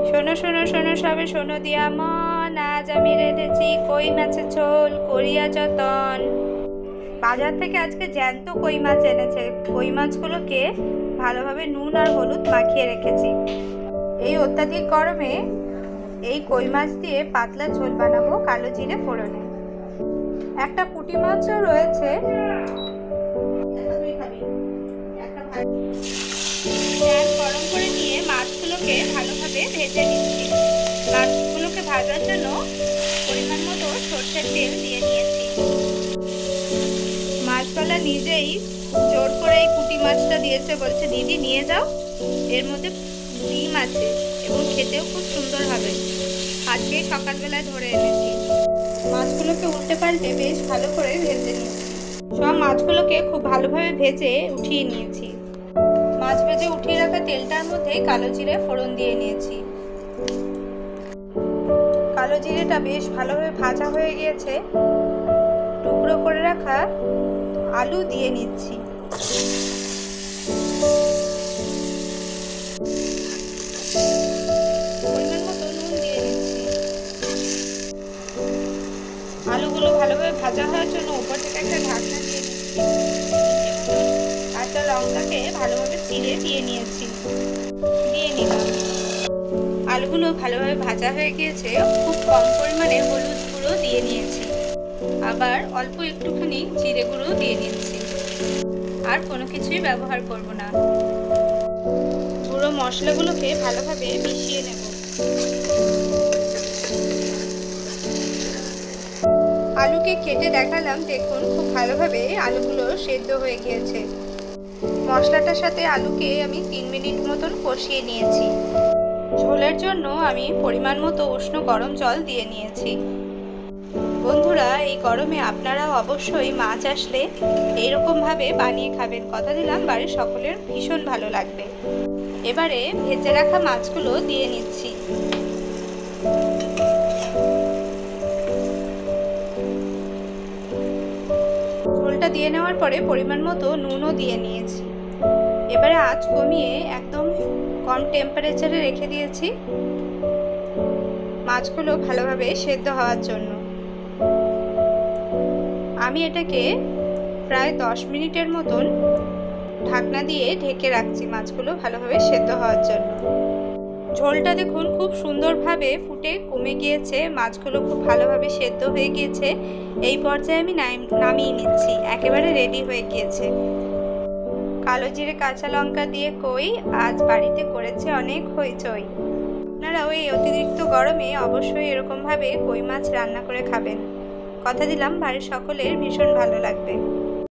শোনো শোনো শোনো সবে শোনো দিয়া মন, আজ আমি রেঁধেছি কই মাছের ঝোল করিয়া যতন। বাজার থেকে আজকে জ্যান্ত কই মাছ এনেছে। কই মাছগুলোকে ভালোভাবে নুন আর হলুদ মাখিয়ে রেখেছি। এই অত্যাধিক গরমে এই কই মাছ দিয়ে পাতলা ঝোল বানাবো কালো জিরে ফোড়নে। একটা পুঁটি মাছও রয়েছে। প্যান গরম করে নিয়ে মাছগুলোকে ভালোভাবে ভেজে নিচ্ছি। মাছগুলোকে ভাজার জন্য পরিমাণ মতো সরষের তেল দিয়ে নিয়েছি। মাছওয়ালা নিজেই জোর করে এই পুঁটি মাছটা দিয়েছে, বলছে দিদি নিয়ে যাও, এর মধ্যে ডিম আছে এবং খেতেও খুব সুন্দর হবে। আজকে সকালবেলায় ধরে এনেছি। মাছগুলোকে উল্টে পাল্টে বেশ ভালো করে ভেজে নিয়েছি। সব মাছগুলোকে খুব ভালোভাবে ভেজে উঠিয়ে নিয়েছি। মাছ ভেজে উঠিয়ে রাখা তেলটার মধ্যে কালো জিরে ফোড়ন দিয়ে নিয়েছি। কালো জিরেটা বেশ ভালোভাবে ভাজা হয়ে গিয়েছে। টুকরো করে রাখা আলু দিয়ে নিচ্ছি। পরিমাণ মতো নুন দিয়ে নিচ্ছি। আলুগুলো ভালোভাবে ভাজা হওয়ার জন্য উপর থেকে একটা ঢাকনা দিয়ে নিচ্ছি। কাঁচা লঙ্কাকে ভালোভাবে চিড়ে দিয়ে নিলাম। আলুগুলো ভালোভাবে ভাজা হয়ে গিয়েছে। খুব কম পরিমাণে হলুদ গুঁড়ো দিয়ে নিয়েছি, আবার অল্প একটুখানি জিরে গুঁড়ো দিয়ে নিচ্ছি। আর কোনো কিছুই ব্যবহার করব না। গুঁড়ো মশলাগুলোকে ভালোভাবে মিশিয়ে নেব। আলুকে কেটে দেখালাম, দেখুন খুব ভালোভাবে আলুগুলো সেদ্ধ হয়ে গিয়েছে। মশলাটার সাথে আলুকে আমি 3 মিনিট মতন কষিয়ে নিয়েছি। ঝোলের জন্য আমি পরিমাণ মতো উষ্ণ গরম জল দিয়ে নিয়েছি। বন্ধুরা, এই গরমে আপনারাও অবশ্যই মাছ আসলে এইরকমভাবে বানিয়ে খাবেন। কথা দিলাম বাড়ির সকলের ভীষণ ভালো লাগবে। এবারে ভেজে রাখা মাছগুলো দিয়ে নিচ্ছি। ঝোলটা দিয়ে নেওয়ার পরে পরিমাণ মতো নুনও দিয়ে নিয়েছি। এবারে আঁচ কমিয়ে একদম কম টেম্পারেচারে রেখে দিয়েছি মাছগুলো ভালোভাবে সেদ্ধ হওয়ার জন্য। আমি এটাকে প্রায় 10 মিনিটের মতন ঢাকনা দিয়ে ঢেকে রাখছি মাছগুলো ভালোভাবে সেদ্ধ হওয়ার জন্য। ঝোলটা দেখুন খুব সুন্দরভাবে ফুটে কমে গিয়েছে। মাছগুলো খুব ভালোভাবে সেদ্ধ হয়ে গিয়েছে। এই পর্যায়ে আমি নামিয়ে নিচ্ছি। একেবারে রেডি হয়ে গিয়েছে। কালো জিরে কাঁচা লঙ্কা দিয়ে কই আজ বাড়িতে করেছে অনেক হইচই। আপনারাও এই অতিরিক্ত গরমে অবশ্যই এরকমভাবে কই মাছ রান্না করে খাবেন। কথা দিলাম বাড়ির সকলের ভীষণ ভালো লাগবে।